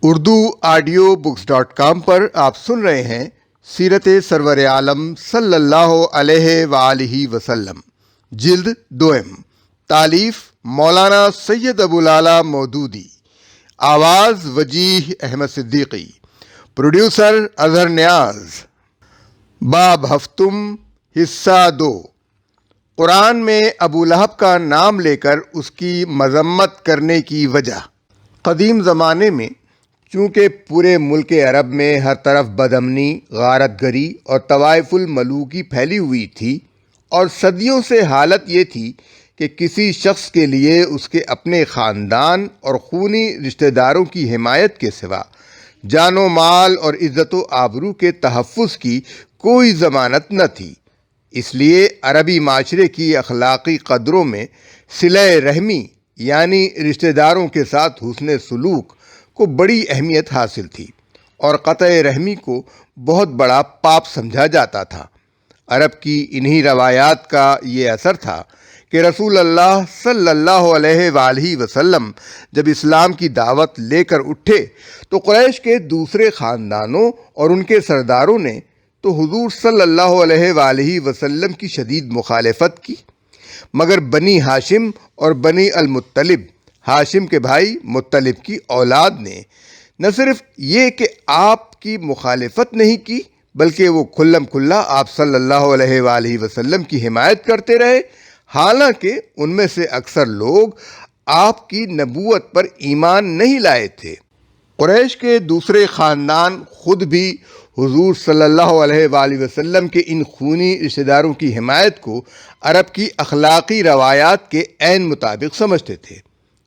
Urdu audio بکس.com پر آپ سن رہے ہیں سیرت سرور عالم صلی اللہ علیہ وآلہ وسلم، جلد دوم، تالیف مولانا سید ابوالعلا مودودی، آواز وجیح احمد صدیقی، پروڈیوسر اظہر نیاز۔ باب ہفتم، حصہ 2۔ قرآن میں ابو لہب کا نام لے کر اس کی مذمت کرنے کی وجہ۔ قدیم زمانے میں چونکہ پورے ملک عرب میں ہر طرف بدامنی، غارت گری اور طوائف الملوکی پھیلی ہوئی تھی، اور صدیوں سے حالت یہ تھی کہ کسی شخص کے لیے اس کے اپنے خاندان اور خونی رشتہ داروں کی حمایت کے سوا جان و مال اور عزت و آبرو کے تحفظ کی کوئی ضمانت نہ تھی۔ اس لیے عربی معاشرے کی اخلاقی قدروں میں صلہ رحمی یعنی رشتہ داروں کے ساتھ حسن سلوک کو بڑی اہمیت حاصل تھی، اور قطع رحمی کو بہت بڑا پاپ سمجھا جاتا تھا۔ عرب کی انہی روایات کا یہ اثر تھا کہ رسول اللہ صلی اللہ علیہ وآلہ وسلم جب اسلام کی دعوت لے کر اٹھے تو قریش کے دوسرے خاندانوں اور ان کے سرداروں نے تو حضور صلی اللہ علیہ وآلہ وسلم کی شدید مخالفت کی، مگر بنی ہاشم اور بنی المطلب، ہاشم کے بھائی مطلب کی اولاد نے نہ صرف یہ کہ آپ کی مخالفت نہیں کی، بلکہ وہ کھلم کھلا آپ صلی اللہ علیہ وآلہ وسلم کی حمایت کرتے رہے، حالانکہ ان میں سے اکثر لوگ آپ کی نبوت پر ایمان نہیں لائے تھے۔ قریش کے دوسرے خاندان خود بھی حضور صلی اللہ علیہ وآلہ وسلم کے ان خونی رشتہ داروں کی حمایت کو عرب کی اخلاقی روایات کے عین مطابق سمجھتے تھے۔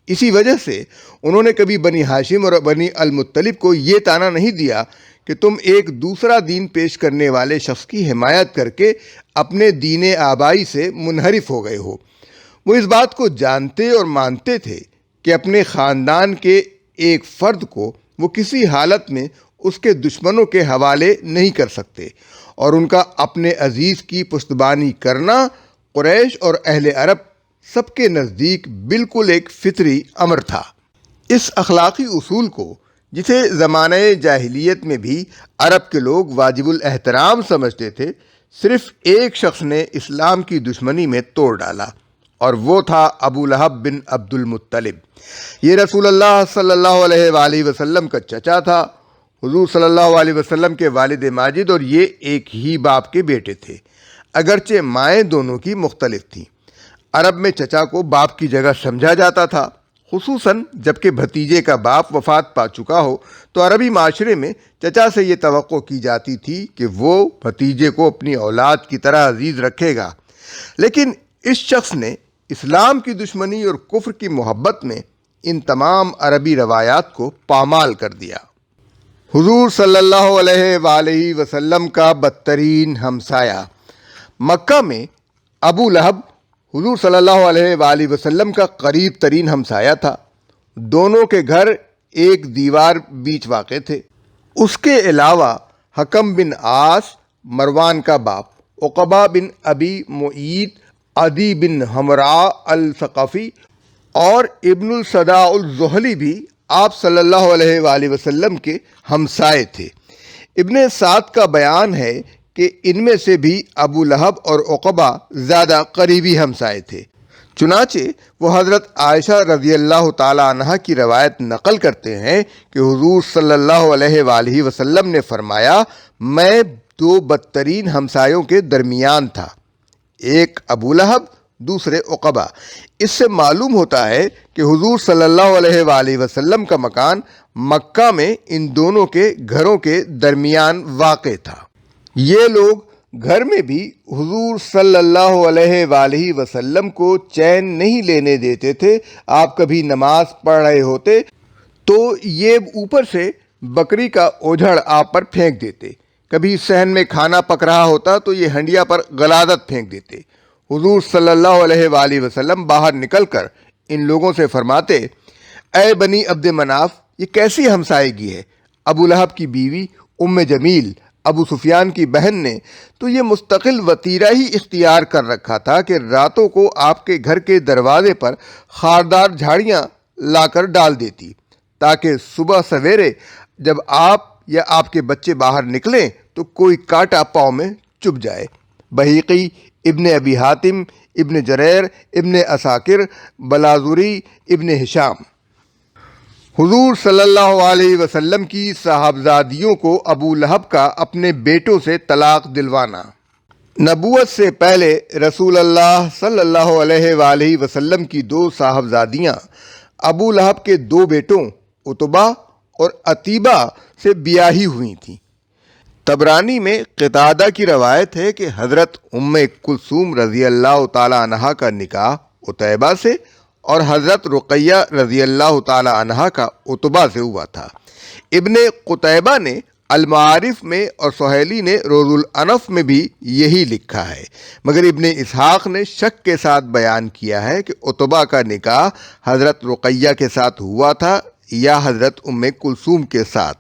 اسی وجہ سے انہوں نے کبھی بنی ہاشم اور بنی المطلب کو یہ طعنہ نہیں دیا کہ تم ایک دوسرا دین پیش کرنے والے شخص کی حمایت کر کے اپنے دین آبائی سے منحرف ہو گئے ہو۔ وہ اس بات کو جانتے اور مانتے تھے کہ اپنے خاندان کے ایک فرد کو وہ کسی حالت میں اس کے دشمنوں کے حوالے نہیں کر سکتے، اور ان کا اپنے عزیز کی پشتبانی کرنا قریش اور اہل عرب سب کے نزدیک بالکل ایک فطری امر تھا۔ اس اخلاقی اصول کو، جسے زمانہ جاہلیت میں بھی عرب کے لوگ واجب الاحترام سمجھتے تھے، صرف ایک شخص نے اسلام کی دشمنی میں توڑ ڈالا، اور وہ تھا ابو لہب بن عبد المطلب۔ یہ رسول اللہ صلی اللہ علیہ وآلہ وسلم کا چچا تھا۔ حضور صلی اللہ علیہ وسلم کے والد ماجد اور یہ ایک ہی باپ کے بیٹے تھے، اگرچہ مائیں دونوں کی مختلف تھیں۔ عرب میں چچا کو باپ کی جگہ سمجھا جاتا تھا، خصوصاً جب کہ بھتیجے کا باپ وفات پا چکا ہو تو عربی معاشرے میں چچا سے یہ توقع کی جاتی تھی کہ وہ بھتیجے کو اپنی اولاد کی طرح عزیز رکھے گا۔ لیکن اس شخص نے اسلام کی دشمنی اور کفر کی محبت میں ان تمام عربی روایات کو پامال کر دیا۔ حضور صلی اللہ علیہ وآلہ وسلم کا بدترین ہمسایہ۔ مکہ میں ابو لہب حضور صلی اللہ علیہ وآلہ وسلم کا قریب ترین ہمسایہ تھا۔ دونوں کے گھر ایک دیوار بیچ واقع تھے۔ اس کے علاوہ حکم بن عاص، مروان کا باپ، عقبہ بن ابی معیط، عدی بن حمراء الثقفی اور ابن الصداع الزحلی بھی آپ صلی اللہ علیہ وآلہ وسلم کے ہمسائے تھے۔ ابن سعد کا بیان ہے کہ ان میں سے بھی ابو لہب اور عقبہ زیادہ قریبی ہمسائے تھے۔ چنانچہ وہ حضرت عائشہ رضی اللہ تعالی عنہا کی روایت نقل کرتے ہیں کہ حضور صلی اللہ علیہ وآلہ وسلم نے فرمایا، میں دو بدترین ہمسایوں کے درمیان تھا، ایک ابو لہب، دوسرے عقبہ۔ اس سے معلوم ہوتا ہے کہ حضور صلی اللہ علیہ وآلہ وسلم کا مکان مکہ میں ان دونوں کے گھروں کے درمیان واقع تھا۔ یہ لوگ گھر میں بھی حضور صلی اللہ علیہ وآلہ وسلم کو چین نہیں لینے دیتے تھے۔ آپ کبھی نماز پڑھ رہے ہوتے تو یہ اوپر سے بکری کا اوجھڑ آپ پر پھینک دیتے، کبھی صحن میں کھانا پک رہا ہوتا تو یہ ہنڈیا پر غلاظت پھینک دیتے۔ حضور صلی اللہ علیہ وآلہ وسلم باہر نکل کر ان لوگوں سے فرماتے، اے بنی عبد مناف، یہ کیسی ہمسائیگی ہے؟ ابو لہب کی بیوی ام جمیل، ابو سفیان کی بہن نے تو یہ مستقل وتیرہ ہی اختیار کر رکھا تھا کہ راتوں کو آپ کے گھر کے دروازے پر خاردار جھاڑیاں لا کر ڈال دیتی تاکہ صبح سویرے جب آپ یا آپ کے بچے باہر نکلیں تو کوئی کانٹا پاؤں میں چبھ جائے۔ بہیقی، ابن ابی حاتم، ابن جریر، ابن عساکر، بلازوری، ابن ہشام۔ حضور صلی اللہ علیہ وسلم کی صاحبزادیوں کو ابو لہب کا اپنے بیٹوں سے طلاق دلوانا۔ نبوت سے پہلے رسول اللہ صلی اللہ علیہ وآلہ وسلم کی 2 صاحبزادیاں ابو لہب کے 2 بیٹوں عتبہ اور عتیبہ سے بیاہی ہوئی تھیں۔ طبرانی میں قتادہ کی روایت ہے کہ حضرت ام کلثوم رضی اللہ تعالی عنہا کا نکاح عتیبہ سے اور حضرت رقیہ رضی اللہ تعالی عنہا کا عتبہ سے ہوا تھا۔ ابن قتیبہ نے المعارف میں اور سہیلی نے روز الانف میں بھی یہی لکھا ہے، مگر ابن اسحاق نے شک کے ساتھ بیان کیا ہے کہ عتبہ کا نکاح حضرت رقیہ کے ساتھ ہوا تھا یا حضرت ام کلثوم کے ساتھ۔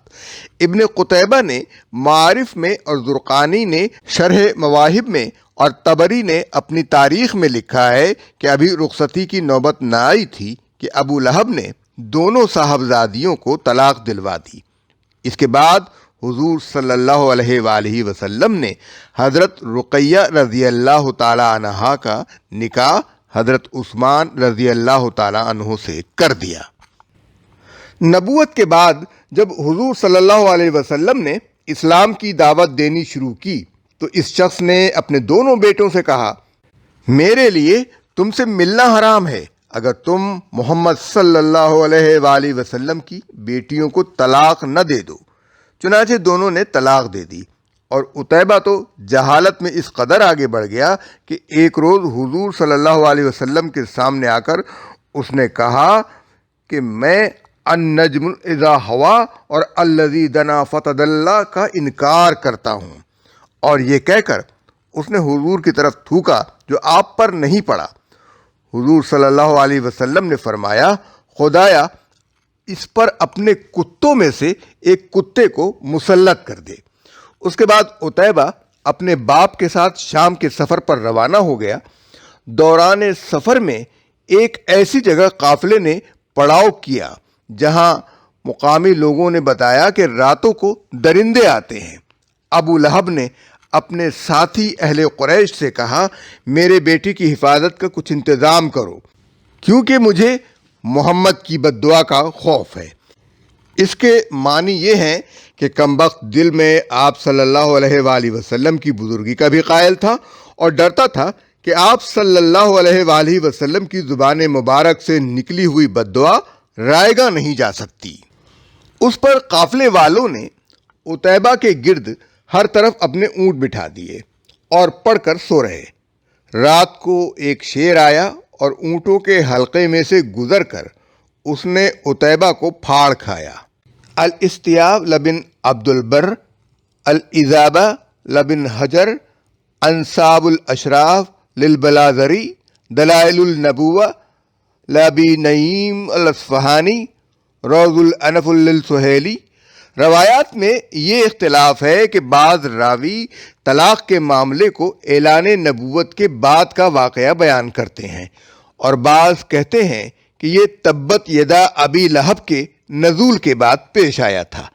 ابن قتیبہ نے معارف میں اور زرقانی نے شرح مواہب میں اور طبری نے اپنی تاریخ میں لکھا ہے کہ ابھی رخصتی کی نوبت نہ آئی تھی کہ ابو لہب نے دونوں صاحبزادیوں کو طلاق دلوا دی۔ اس کے بعد حضور صلی اللہ علیہ وآلہ وسلم نے حضرت رقیہ رضی اللہ تعالی عنہا کا نکاح حضرت عثمان رضی اللہ تعالی عنہ سے کر دیا۔ نبوت کے بعد جب حضور صلی اللہ علیہ وسلم نے اسلام کی دعوت دینی شروع کی تو اس شخص نے اپنے دونوں بیٹوں سے کہا، میرے لیے تم سے ملنا حرام ہے اگر تم محمد صلی اللہ علیہ وآلہ وسلم کی بیٹیوں کو طلاق نہ دے دو۔ چنانچہ دونوں نے طلاق دے دی، اور عتیبہ تو جہالت میں اس قدر آگے بڑھ گیا کہ ایک روز حضور صلی اللہ علیہ وسلم کے سامنے آ کر اس نے کہا کہ میں النجم اذا ہوا اور الذی دنا فتدلی کا انکار کرتا ہوں، اور یہ کہہ کر اس نے حضور کی طرف تھوکا جو آپ پر نہیں پڑا۔ حضور صلی اللہ علیہ وسلم نے فرمایا، خدایا اس پر اپنے کتوں میں سے ایک کتے کو مسلط کر دے۔ اس کے بعد عتیبہ اپنے باپ کے ساتھ شام کے سفر پر روانہ ہو گیا۔ دوران سفر میں ایک ایسی جگہ قافلے نے پڑاؤ کیا جہاں مقامی لوگوں نے بتایا کہ راتوں کو درندے آتے ہیں۔ ابو لہب نے اپنے ساتھی اہل قریش سے کہا، میرے بیٹی کی حفاظت کا کچھ انتظام کرو کیونکہ مجھے محمد کی بد دعا کا خوف ہے۔ اس کے معنی یہ ہیں کہ کمبخت دل میں آپ صلی اللہ علیہ وآلہ وسلم کی بزرگی کا بھی قائل تھا اور ڈرتا تھا کہ آپ صلی اللہ علیہ وآلہ وسلم کی زبان مبارک سے نکلی ہوئی بد دعا رائگاں نہیں جا سکتی۔ اس پر قافلے والوں نے عتیبہ کے گرد ہر طرف اپنے اونٹ بٹھا دیے اور پڑھ کر سو رہے۔ رات کو ایک شیر آیا اور اونٹوں کے حلقے میں سے گزر کر اس نے عتیبہ کو پھاڑ کھایا۔ الاستیاب لبن عبد البر، الاذابہ لبن حجر، انصاب الاشراف للبلازری، دلائل النبوہ لابی نعیم الاصفہانی، روز الانف للسہیلی۔ روایات میں یہ اختلاف ہے کہ بعض راوی طلاق کے معاملے کو اعلان نبوت کے بعد کا واقعہ بیان کرتے ہیں اور بعض کہتے ہیں کہ یہ تبت یدا ابی لہب کے نزول کے بعد پیش آیا تھا۔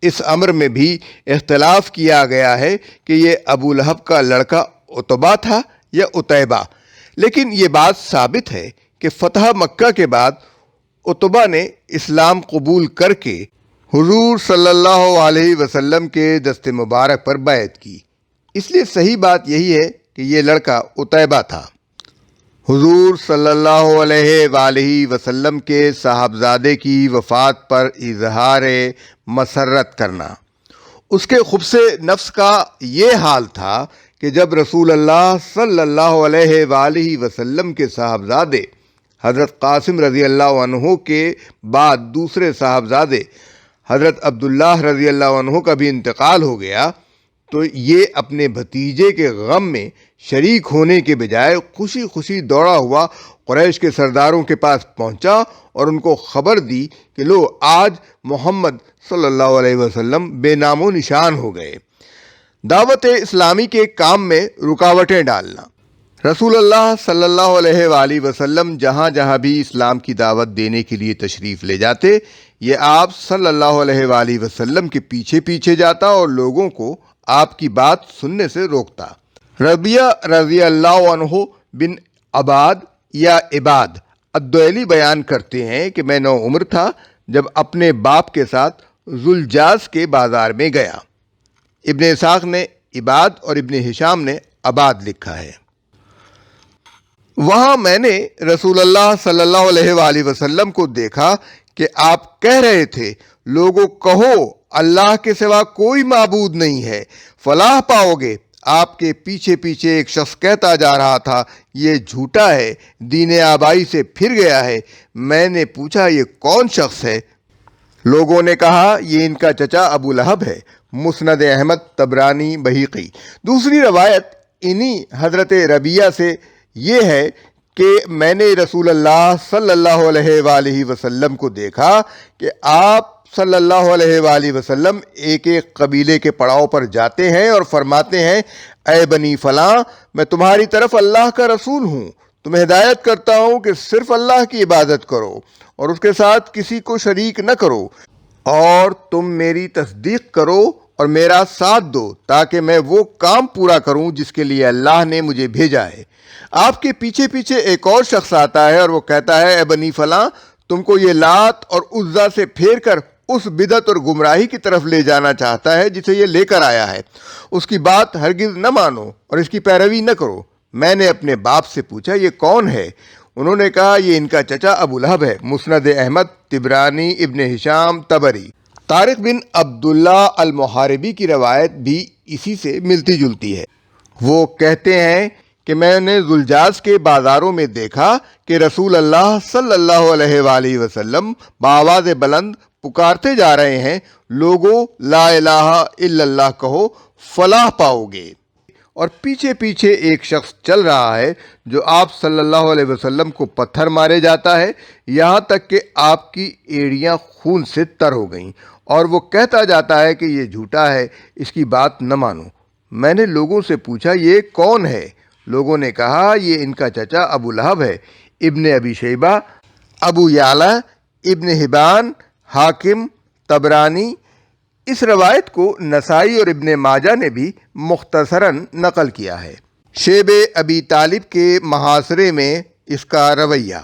اس امر میں بھی اختلاف کیا گیا ہے کہ یہ ابو لہب کا لڑکا عتبہ تھا یا عتیبہ، لیکن یہ بات ثابت ہے کہ فتح مکہ کے بعد عتبہ نے اسلام قبول کر کے حضور صلی اللہ علیہ وسلم کے دست مبارک پر بیعت کی، اس لیے صحیح بات یہی ہے کہ یہ لڑکا عتیبہ تھا۔ حضور صلی اللہ علیہ وآلہ وسلم کے صاحبزادے کی وفات پر اظہار مسرت کرنا۔ اس کے خبث نفس کا یہ حال تھا کہ جب رسول اللہ صلی اللہ علیہ وآلہ وسلم کے صاحبزادے حضرت قاسم رضی اللہ عنہ کے بعد دوسرے صاحبزادے حضرت عبداللہ رضی اللہ عنہ کا بھی انتقال ہو گیا تو یہ اپنے بھتیجے کے غم میں شریک ہونے کے بجائے خوشی خوشی دوڑا ہوا قریش کے سرداروں کے پاس پہنچا اور ان کو خبر دی کہ لو آج محمد صلی اللہ علیہ وسلم بے نام و نشان ہو گئے۔ دعوت اسلامی کے کام میں رکاوٹیں ڈالنا۔ رسول اللہ صلی اللہ علیہ وآلہ وسلم جہاں جہاں بھی اسلام کی دعوت دینے کے لیے تشریف لے جاتے، یہ آپ صلی اللہ علیہ وآلہ وسلم کے پیچھے پیچھے جاتا اور لوگوں کو آپ کی بات سننے سے روکتا۔ ربیہ رضی اللہ عنہ بن عباد یا عباد الدویلی بیان کرتے ہیں کہ میں 9 عمر تھا جب اپنے باپ کے ساتھ ذوالجاز کے بازار میں گیا۔ ابن اسحاق نے عباد اور ابن ہشام نے عباد لکھا ہے۔ وہاں میں نے رسول اللہ صلی اللہ علیہ وآلہ وسلم کو دیکھا کہ آپ کہہ رہے تھے، لوگوں کہو اللہ کے سوا کوئی معبود نہیں ہے، فلاح پاؤ گے۔ آپ کے پیچھے پیچھے ایک شخص کہتا جا رہا تھا، یہ جھوٹا ہے، دین آبائی سے پھر گیا ہے۔ میں نے پوچھا، یہ کون شخص ہے؟ لوگوں نے کہا، یہ ان کا چچا ابو لہب ہے۔ مسند احمد، طبرانی، بہقی۔ دوسری روایت انہی حضرت ربیہ سے یہ ہے کہ میں نے رسول اللہ صلی اللہ علیہ وآلہ وسلم کو دیکھا کہ آپ صلی اللہ علیہ وآلہ وسلم ایک ایک قبیلے کے پڑاؤ پر جاتے ہیں اور فرماتے ہیں، اے بنی فلاں، میں تمہاری طرف اللہ کا رسول ہوں، تمہیں ہدایت کرتا ہوں کہ صرف اللہ کی عبادت کرو اور اس کے ساتھ کسی کو شریک نہ کرو، اور تم میری تصدیق کرو اور میرا ساتھ دو تاکہ میں وہ کام پورا کروں جس کے لیے اللہ نے مجھے بھیجا ہے۔ آپ کے پیچھے پیچھے ایک اور شخص آتا ہے اور وہ کہتا ہے، اے بنی فلاں، تم کو یہ لات اور عزا سے پھیر کر اس بدعت اور گمراہی کی طرف لے جانا چاہتا ہے جسے یہ لے کر آیا ہے، اس کی بات ہرگز نہ مانو اور اس کی پیروی نہ کرو۔ میں نے اپنے باپ سے پوچھا، یہ کون ہے؟ انہوں نے کہا، یہ ان کا چچا ابو لہب ہے۔ مسند احمد، طبرانی، ابن ہشام، طبری۔ طارق بن عبداللہ المحاربی کی روایت بھی اسی سے ملتی جلتی ہے۔ وہ کہتے ہیں کہ میں نے ذوالجاز کے بازاروں میں دیکھا کہ رسول اللہ صلی اللہ علیہ وآلہ وسلم بآواز بلند پکارتے جا رہے ہیں، لوگوں لا الہ الا اللہ کہو، فلاح پاؤ گے۔ اور پیچھے پیچھے ایک شخص چل رہا ہے جو آپ صلی اللہ علیہ وسلم کو پتھر مارے جاتا ہے، یہاں تک کہ آپ کی ایڑیاں خون سے تر ہو گئیں، اور وہ کہتا جاتا ہے کہ یہ جھوٹا ہے، اس کی بات نہ مانو۔ میں نے لوگوں سے پوچھا، یہ کون ہے؟ لوگوں نے کہا، یہ ان کا چچا ابو لہب ہے۔ ابن ابی شیبہ، ابو یعلا، ابن حبان، حاکم، طبرانی۔ اس روایت کو نسائی اور ابن ماجہ نے بھی مختصراً نقل کیا ہے۔ شیب ابی طالب کے محاصرے میں اس کا رویہ۔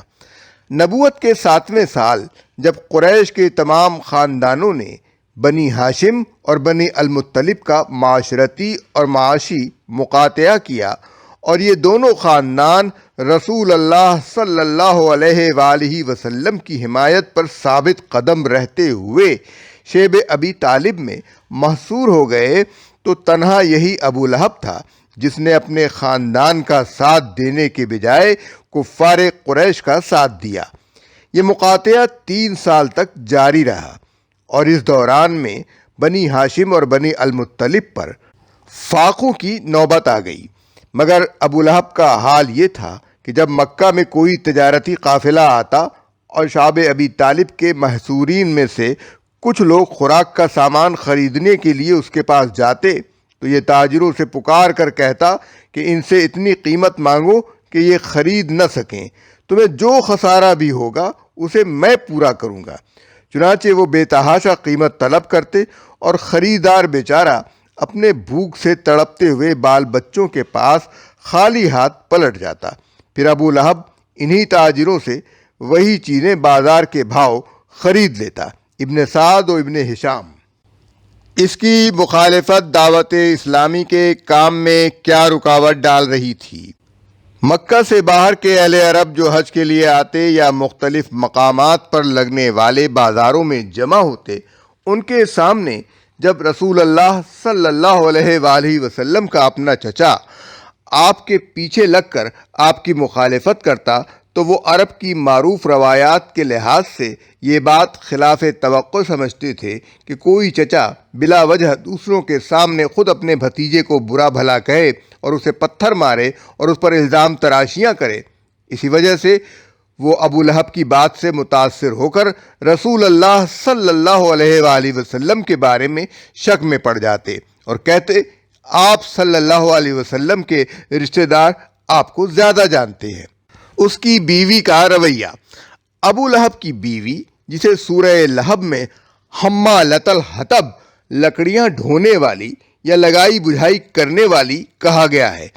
نبوت کے 7ویں سال جب قریش کے تمام خاندانوں نے بنی ہاشم اور بنی المطلب کا معاشرتی اور معاشی مقاطعہ کیا اور یہ دونوں خاندان رسول اللہ صلی اللہ علیہ وآلہ وسلم کی حمایت پر ثابت قدم رہتے ہوئے شیب ابی طالب میں محصور ہو گئے، تو تنہا یہی ابو لہب تھا جس نے اپنے خاندان کا ساتھ دینے کے بجائے کفار قریش کا ساتھ دیا۔ یہ مقاطعہ 3 سال تک جاری رہا، اور اس دوران میں بنی ہاشم اور بنی المطلب پر فاقوں کی نوبت آ گئی۔ مگر ابو لہب کا حال یہ تھا کہ جب مکہ میں کوئی تجارتی قافلہ آتا اور شعب ابی طالب کے محصورین میں سے کچھ لوگ خوراک کا سامان خریدنے کے لیے اس کے پاس جاتے تو یہ تاجروں سے پکار کر کہتا کہ ان سے اتنی قیمت مانگو کہ یہ خرید نہ سکیں، تمہیں جو خسارہ بھی ہوگا اسے میں پورا کروں گا۔ چنانچہ وہ بے تحاشا قیمت طلب کرتے اور خریدار بیچارہ اپنے بھوک سے تڑپتے ہوئے بال بچوں کے پاس خالی ہاتھ پلٹ جاتا۔ پھر ابو لہب انہی تاجروں سے وہی چیزیں بازار کے بھاؤ خرید لیتا۔ ابن سعد و ابن ہشام۔ اس کی مخالفت دعوت اسلامی کے کام میں کیا رکاوٹ ڈال رہی تھی؟ مکہ سے باہر کے اہل عرب جو حج کے لیے آتے یا مختلف مقامات پر لگنے والے بازاروں میں جمع ہوتے، ان کے سامنے جب رسول اللہ صلی اللہ علیہ وآلہ وسلم کا اپنا چچا آپ کے پیچھے لگ کر آپ کی مخالفت کرتا تو وہ عرب کی معروف روایات کے لحاظ سے یہ بات خلاف توقع سمجھتے تھے کہ کوئی چچا بلا وجہ دوسروں کے سامنے خود اپنے بھتیجے کو برا بھلا کہے اور اسے پتھر مارے اور اس پر الزام تراشیاں کرے۔ اسی وجہ سے وہ ابو لہب کی بات سے متاثر ہو کر رسول اللہ صلی اللہ علیہ وآلہ وسلم کے بارے میں شک میں پڑ جاتے اور کہتے، آپ صلی اللہ علیہ وسلم کے رشتہ دار آپ کو زیادہ جانتے ہیں۔ اس کی بیوی کا رویہ۔ ابو لہب کی بیوی، جسے سورہ لہب میں حمالۃ الحطب، لکڑیاں ڈھونے والی یا لگائی بجھائی کرنے والی کہا گیا ہے،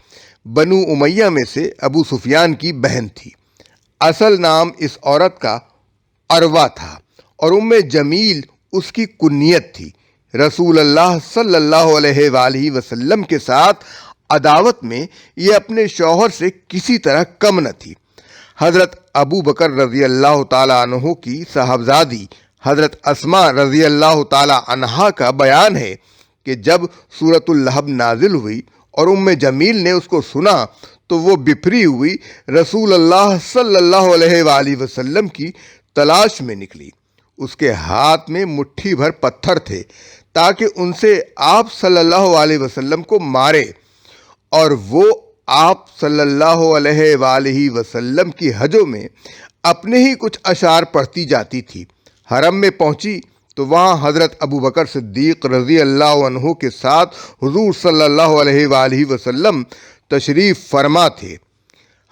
بنو امیہ میں سے ابو سفیان کی بہن تھی۔ اصل نام اس عورت کا عروہ تھا اور جمیل اس کی کنیت تھی۔ رسول اللہ صلی اللہ علیہ وآلہ وسلم کے ساتھ عداوت میں یہ اپنے شوہر سے کسی طرح کم نہ تھی۔ حضرت ابو بکر رضی اللہ تعالیٰ عنہ کی صاحبزادی حضرت اسماء رضی اللہ تعالیٰ عنہا کا بیان ہے کہ جب سورۃ اللہب نازل ہوئی اور جمیل نے اس کو سنا تو وہ بپھری ہوئی رسول اللہ صلی اللہ علیہ وآلہ وسلم کی تلاش میں نکلی۔ اس کے ہاتھ میں مٹھی بھر پتھر تھے تاکہ ان سے آپ صلی اللہ علیہ وسلم کو مارے، اور وہ آپ صلی اللہ علیہ وآلہ وسلم کی حجوں میں اپنے ہی کچھ اشعار پڑھتی جاتی تھی۔ حرم میں پہنچی تو وہاں حضرت ابو بکر صدیق رضی اللہ عنہ کے ساتھ حضور صلی اللہ علیہ وآلہ وسلم تشریف فرما تھے۔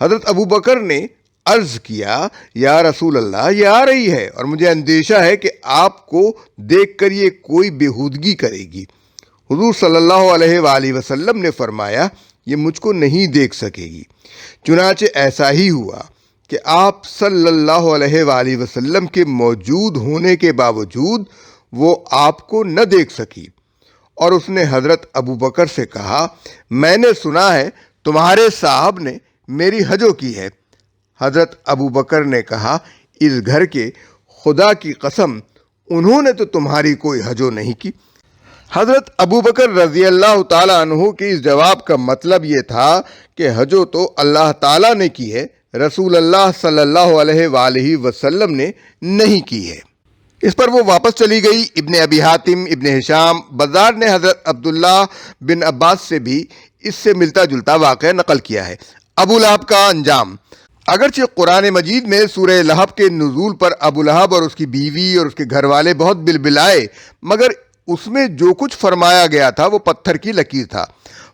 حضرت ابو بکر نے عرض کیا، یا رسول اللہ، یہ آ رہی ہے اور مجھے اندیشہ ہے کہ آپ کو دیکھ کر یہ کوئی بےہودگی کرے گی۔ حضور صلی اللہ علیہ وآلہ وسلم نے فرمایا، یہ مجھ کو نہیں دیکھ سکے گی۔ چنانچہ ایسا ہی ہوا کہ آپ صلی اللہ علیہ وآلہ وسلم کے موجود ہونے کے باوجود وہ آپ کو نہ دیکھ سکی، اور اس نے حضرت ابو بکر سے کہا، میں نے سنا ہے تمہارے صاحب نے میری حجوں کی ہے۔ حضرت ابو بکر نے کہا، اس گھر کے خدا کی قسم، انہوں نے تو تمہاری کوئی حجوں نہیں کی۔ حضرت ابو بکر رضی اللہ تعالیٰ عنہ کے اس جواب کا مطلب یہ تھا کہ حجوں تو اللہ تعالیٰ نے کی ہے، رسول اللہ صلی اللہ علیہ وآلہ وسلم نے نہیں کی ہے۔ اس پر وہ واپس چلی گئی۔ ابن ابی حاتم، ابن ہشام، بزار نے حضرت عبداللہ بن عباس سے بھی اس سے ملتا جلتا واقعہ نقل کیا ہے۔ ابو لہب کا انجام۔ اگرچہ قرآن مجید میں سورہ لہب کے نزول پر ابو لہب اور اس کی بیوی اور اس کے گھر والے بہت بلبلائے، مگر اس میں جو کچھ فرمایا گیا تھا وہ پتھر کی لکیر تھا۔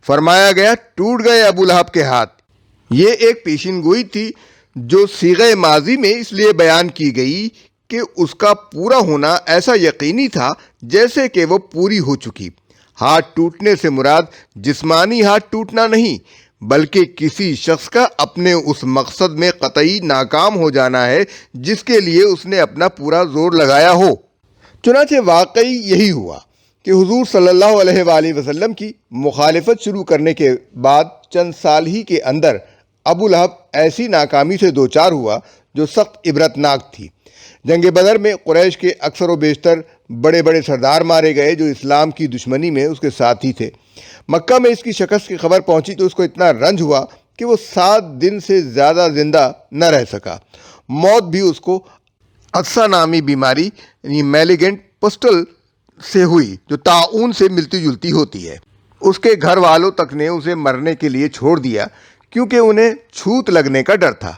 فرمایا گیا، ٹوٹ گئے ابو لہب کے ہاتھ۔ یہ ایک پیشین گوئی تھی جو صیغہ ماضی میں اس لیے بیان کی گئی کہ اس کا پورا ہونا ایسا یقینی تھا جیسے کہ وہ پوری ہو چکی۔ ہاتھ ٹوٹنے سے مراد جسمانی ہاتھ ٹوٹنا نہیں، بلکہ کسی شخص کا اپنے اس مقصد میں قطعی ناکام ہو جانا ہے جس کے لیے اس نے اپنا پورا زور لگایا ہو۔ چنانچہ واقعی یہی ہوا کہ حضور صلی اللہ علیہ وآلہ وسلم کی مخالفت شروع کرنے کے بعد چند سال ہی کے اندر ابو لہب ایسی ناکامی سے دوچار ہوا جو سخت عبرتناک تھی۔ جنگ بدر میں قریش کے اکثر و بیشتر بڑے بڑے سردار مارے گئے جو اسلام کی دشمنی میں اس کے ساتھی تھے۔ مکہ میں اس کی شکست کی خبر پہنچی تو اس کو اتنا رنج ہوا کہ وہ 7 دن سے زیادہ زندہ نہ رہ سکا۔ موت بھی اس کو عطسہ نامی بیماری یعنی میلیگنٹ پسٹل سے ہوئی جو طاعون سے ملتی جلتی ہوتی ہے۔ اس کے گھر والوں تک نے اسے مرنے کے لیے چھوڑ دیا کیونکہ انہیں چھوت لگنے کا ڈر تھا۔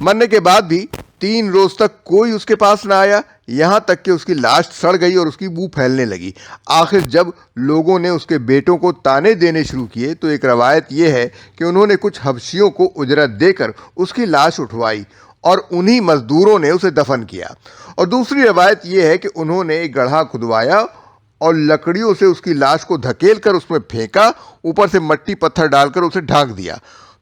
مرنے کے بعد بھی 3 روز تک کوئی اس کے پاس نہ آیا، یہاں تک کہ اس کی لاش سڑ گئی اور اس کی بو پھیلنے لگی۔ آخر جب لوگوں نے اس کے بیٹوں کو تانے دینے شروع کیے تو ایک روایت یہ ہے کہ انہوں نے کچھ حبشیوں کو اجرت دے کر اس کی لاش اٹھوائی اور انہی مزدوروں نے اسے دفن کیا، اور دوسری روایت یہ ہے کہ انہوں نے ایک گڑھا کھدوایا اور لکڑیوں سے اس کی لاش کو دھکیل کر اس میں پھینکا، اوپر سے مٹی پتھر ڈال کر اسے ڈھانک دیا۔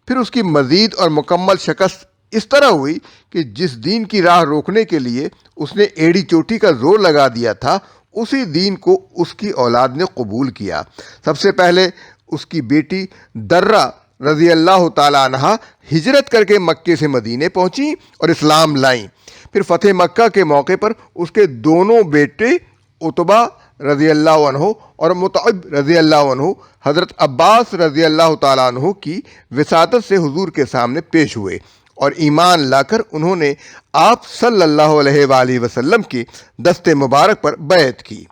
پھر اس کی مزید اور مکمل شکست اس طرح ہوئی کہ جس دین کی راہ روکنے کے لیے اس نے ایڑی چوٹی کا زور لگا دیا تھا، اسی دین کو اس کی اولاد نے قبول کیا۔ سب سے پہلے اس کی بیٹی درہ رضی اللہ تعالیٰ عنہ ہجرت کر کے مکے سے مدینے پہنچی اور اسلام لائیں۔ پھر فتح مکہ کے موقع پر اس کے دونوں بیٹے عتبہ رضی اللہ عنہ اور مطعب رضی اللہ عنہ حضرت عباس رضی اللہ تعالیٰ عنہ کی وساطت سے حضور کے سامنے پیش ہوئے اور ایمان لا کر انہوں نے آپ صلی اللہ علیہ وآلہ وسلم کے دست مبارک پر بیعت کی۔